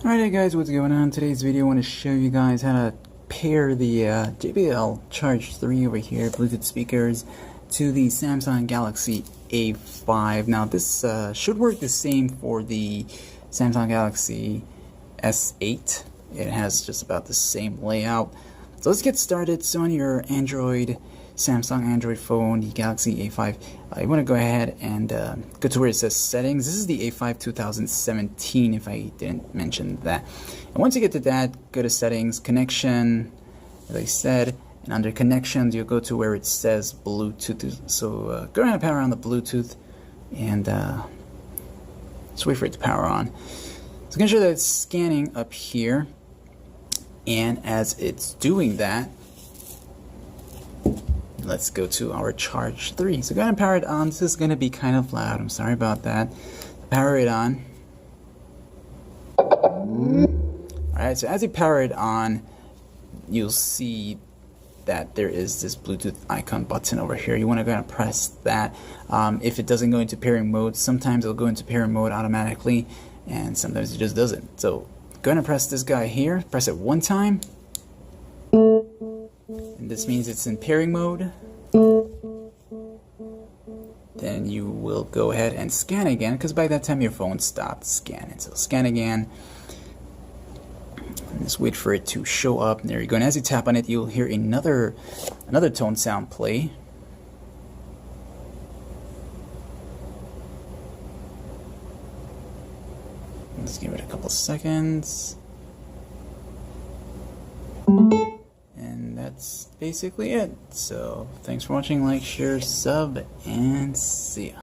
Alright guys, what's going on? Today's video I want to show you guys how to pair the JBL Charge 3 over here, Bluetooth speakers, to the Samsung Galaxy A5. Now this should work the same for the Samsung Galaxy S8. It has just about the same layout. So let's get started. So on your Samsung Android phone, the Galaxy A5, you want to go ahead and go to where it says settings. This is the A5 2017 if I didn't mention that. And once you get to that, go to settings, connection, as I said, and under connections you'll go to where it says Bluetooth. So go ahead and power on the Bluetooth and just wait for it to power on. So make sure that it's scanning up here, and as it's doing that, let's go to our Charge 3. So go ahead and power it on. This is going to be kind of loud. I'm sorry about that. Power it on. Alright, so as you power it on, you'll see that there is this Bluetooth icon button over here. You want to go ahead and press that. If it doesn't go into pairing mode, sometimes it'll go into pairing mode automatically, and sometimes it just doesn't. So go ahead and press this guy here. Press it one time. And this means it's in pairing mode. Then you will go ahead and scan again, because by that time your phone stopped scanning. So scan again. And just wait for it to show up. There you go. And as you tap on it, you'll hear another tone sound play. Let's give it a couple seconds. That's basically it. So thanks for watching. Like, share, sub, and see ya.